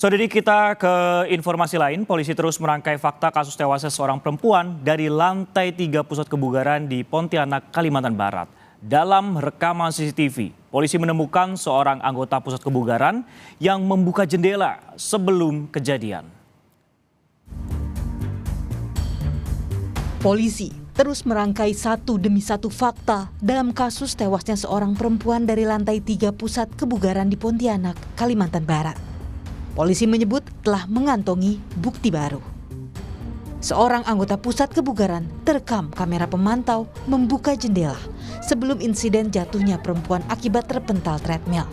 Saudari, kita ke informasi lain. Polisi terus merangkai fakta kasus tewasnya seorang perempuan dari lantai 3 pusat kebugaran di Pontianak, Kalimantan Barat. Dalam rekaman CCTV, polisi menemukan seorang anggota pusat kebugaran yang membuka jendela sebelum kejadian. Polisi terus merangkai satu demi satu fakta dalam kasus tewasnya seorang perempuan dari lantai 3 pusat kebugaran di Pontianak, Kalimantan Barat. Polisi menyebut telah mengantongi bukti baru. Seorang anggota pusat kebugaran terekam kamera pemantau membuka jendela sebelum insiden jatuhnya perempuan akibat terpental treadmill.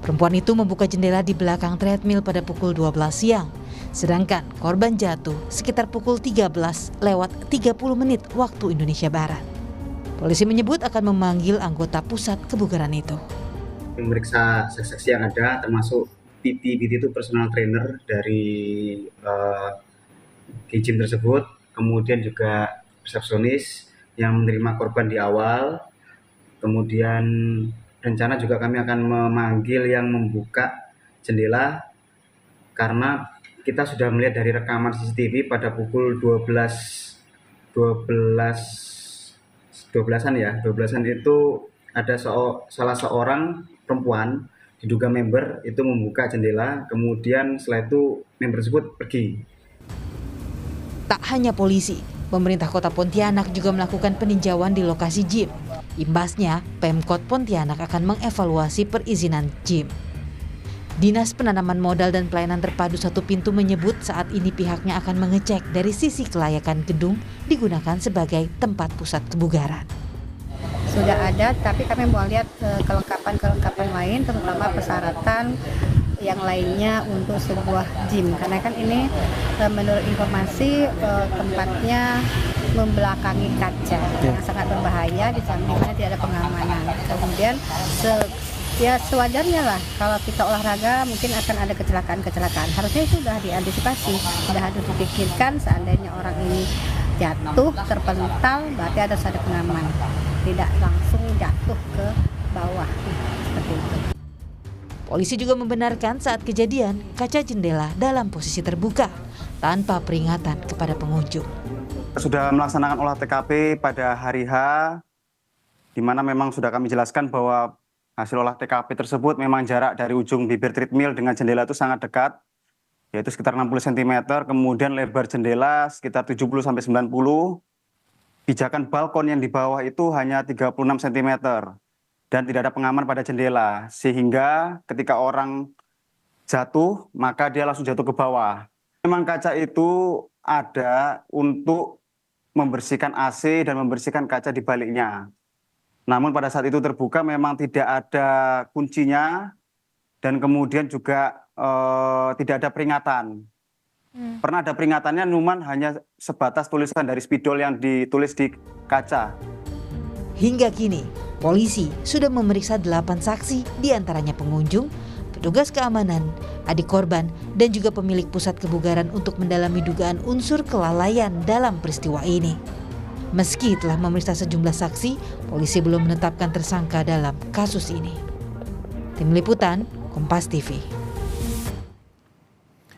Perempuan itu membuka jendela di belakang treadmill pada pukul 12 siang, sedangkan korban jatuh sekitar pukul 13:30 waktu Indonesia Barat. Polisi menyebut akan memanggil anggota pusat kebugaran itu. Memeriksa saksi-saksi yang ada, termasuk PT itu personal trainer dari gym tersebut, kemudian juga resepsionis yang menerima korban di awal, kemudian rencana juga kami akan memanggil yang membuka jendela karena kita sudah melihat dari rekaman CCTV pada pukul 12-an itu ada salah seorang perempuan diduga member itu membuka jendela, kemudian setelah itu member tersebut pergi. Tak hanya polisi, pemerintah kota Pontianak juga melakukan peninjauan di lokasi gym. Imbasnya, Pemkot Pontianak akan mengevaluasi perizinan gym. Dinas Penanaman Modal dan Pelayanan Terpadu Satu Pintu menyebut saat ini pihaknya akan mengecek dari sisi kelayakan gedung digunakan sebagai tempat pusat kebugaran. Sudah ada, tapi kami mau lihat kelengkapan lain, terutama persyaratan yang lainnya untuk sebuah gym. Karena kan ini menurut informasi tempatnya membelakangi kaca, yang sangat berbahaya, di sampingnya tidak ada pengamanan. Kemudian sewajarnya lah kalau kita olahraga mungkin akan ada kecelakaan. Harusnya itu sudah diantisipasi, sudah harus dipikirkan seandainya orang ini jatuh, terpental, berarti ada pengaman. Tidak langsung jatuh ke bawah seperti itu. Polisi juga membenarkan saat kejadian kaca jendela dalam posisi terbuka tanpa peringatan kepada pengunjung. Sudah melaksanakan olah TKP pada hari H, di mana memang sudah kami jelaskan bahwa hasil olah TKP tersebut memang jarak dari ujung bibir treadmill dengan jendela itu sangat dekat, yaitu sekitar 60 cm, kemudian lebar jendela sekitar 70-90 cm. Pijakan balkon yang di bawah itu hanya 36 cm dan tidak ada pengaman pada jendela, sehingga ketika orang jatuh maka dia langsung jatuh ke bawah. Memang kaca itu ada untuk membersihkan AC dan membersihkan kaca di baliknya. Namun pada saat itu terbuka memang tidak ada kuncinya dan kemudian juga tidak ada peringatan. Pernah ada peringatannya, namun hanya sebatas tulisan dari spidol yang ditulis di kaca. Hingga kini, polisi sudah memeriksa 8 saksi, diantaranya pengunjung, petugas keamanan, adik korban, dan juga pemilik pusat kebugaran untuk mendalami dugaan unsur kelalaian dalam peristiwa ini. Meski telah memeriksa sejumlah saksi, polisi belum menetapkan tersangka dalam kasus ini. Tim Liputan, Kompas TV.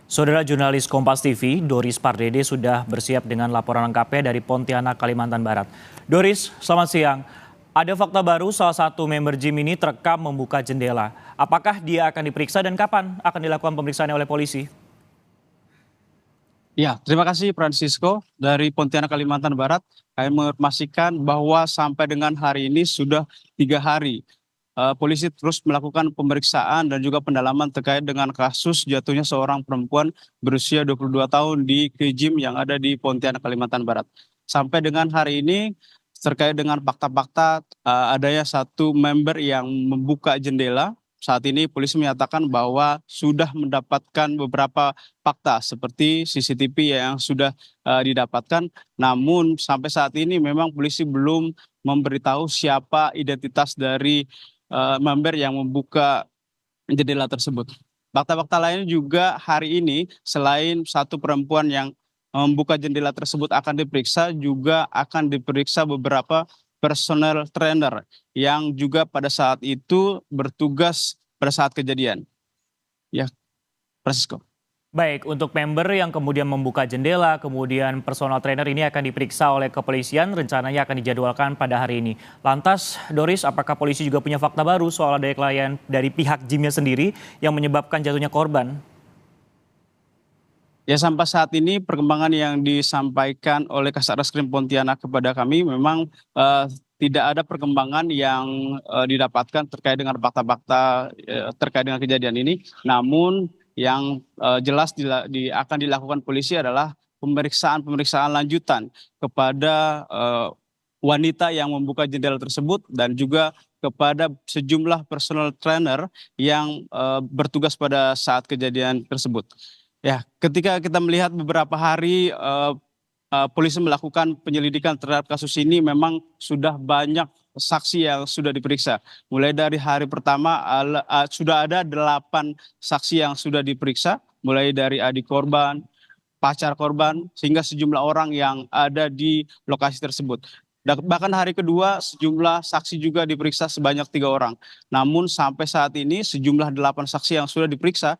Saudara, jurnalis Kompas TV, Doris Pardede sudah bersiap dengan laporan lengkapnya dari Pontianak, Kalimantan Barat. Doris, selamat siang. Ada fakta baru, salah satu member gym ini terekam membuka jendela. Apakah dia akan diperiksa dan kapan akan dilakukan pemeriksaannya oleh polisi? Ya, terima kasih Francisco. Dari Pontianak, Kalimantan Barat, kami menginformasikan bahwa sampai dengan hari ini sudah 3 hari. Polisi terus melakukan pemeriksaan dan juga pendalaman terkait dengan kasus jatuhnya seorang perempuan berusia 22 tahun di gym yang ada di Pontianak, Kalimantan Barat. Sampai dengan hari ini terkait dengan fakta-fakta adanya satu member yang membuka jendela. Saat ini polisi menyatakan bahwa sudah mendapatkan beberapa fakta seperti CCTV yang sudah didapatkan. Namun sampai saat ini memang polisi belum memberitahu siapa identitas dari member yang membuka jendela tersebut. Fakta-fakta lain juga hari ini selain satu perempuan yang membuka jendela tersebut akan diperiksa, juga akan diperiksa beberapa personel trainer yang juga pada saat itu bertugas pada saat kejadian. Ya, Francisco. Baik, untuk member yang kemudian membuka jendela, kemudian personal trainer ini akan diperiksa oleh kepolisian, rencananya akan dijadwalkan pada hari ini. Lantas, Doris, apakah polisi juga punya fakta baru soal adanya klien dari pihak gymnya sendiri yang menyebabkan jatuhnya korban? Ya, sampai saat ini perkembangan yang disampaikan oleh Kasatreskrim Pontianak kepada kami memang tidak ada perkembangan yang didapatkan terkait dengan fakta-fakta terkait dengan kejadian ini. Namun yang jelas akan dilakukan polisi adalah pemeriksaan lanjutan kepada wanita yang membuka jendela tersebut dan juga kepada sejumlah personal trainer yang bertugas pada saat kejadian tersebut. Ya, ketika kita melihat beberapa hari polisi melakukan penyelidikan terhadap kasus ini, memang sudah banyak saksi yang sudah diperiksa. Mulai dari hari pertama sudah ada 8 saksi yang sudah diperiksa, mulai dari adik korban, pacar korban, sehingga sejumlah orang yang ada di lokasi tersebut. Dan bahkan hari kedua sejumlah saksi juga diperiksa sebanyak 3 orang. Namun sampai saat ini sejumlah 8 saksi yang sudah diperiksa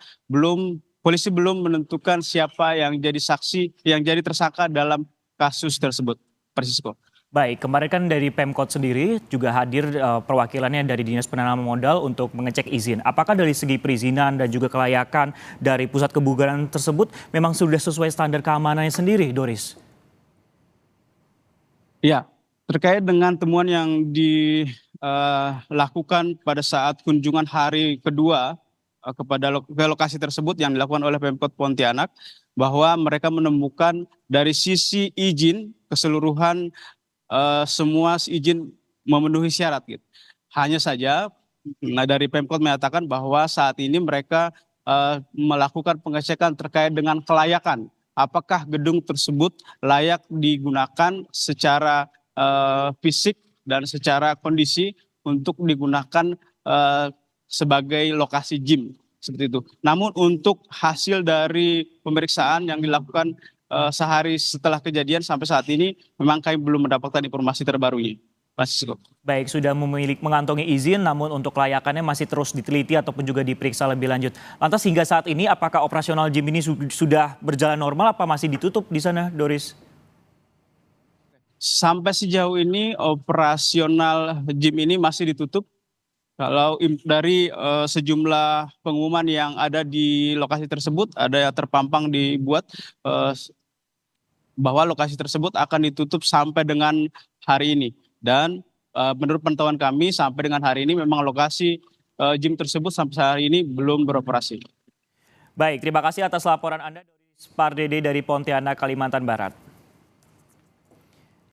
polisi belum menentukan siapa yang jadi saksi, yang jadi tersangka dalam kasus tersebut. Francisco. Baik, kemarin kan dari Pemkot sendiri juga hadir perwakilannya dari Dinas Penanaman Modal untuk mengecek izin. Apakah dari segi perizinan dan juga kelayakan dari pusat kebugaran tersebut memang sudah sesuai standar keamanannya sendiri, Doris? Ya, terkait dengan temuan yang dilakukan pada saat kunjungan hari kedua ke lokasi tersebut yang dilakukan oleh Pemkot Pontianak, bahwa mereka menemukan dari sisi izin keseluruhan semua izin memenuhi syarat gitu. Hanya saja dari Pemkot menyatakan bahwa saat ini mereka melakukan pengecekan terkait dengan kelayakan. Apakah gedung tersebut layak digunakan secara fisik dan secara kondisi untuk digunakan sebagai lokasi gym seperti itu. Namun untuk hasil dari pemeriksaan yang dilakukan sehari setelah kejadian sampai saat ini memang kami belum mendapatkan informasi terbarunya. Francisco. Baik, sudah mengantongi izin, namun untuk kelayakannya masih terus diteliti ataupun juga diperiksa lebih lanjut. Lantas hingga saat ini apakah operasional gym ini sudah berjalan normal, apa masih ditutup di sana, Doris? Sampai sejauh ini operasional gym ini masih ditutup. Kalau dari sejumlah pengumuman yang ada di lokasi tersebut, ada yang terpampang dibuat bahwa lokasi tersebut akan ditutup sampai dengan hari ini. Dan menurut pantauan kami sampai dengan hari ini memang lokasi gym tersebut sampai hari ini belum beroperasi. Baik, terima kasih atas laporan Anda, Doris Pardede dari Pontianak, Kalimantan Barat.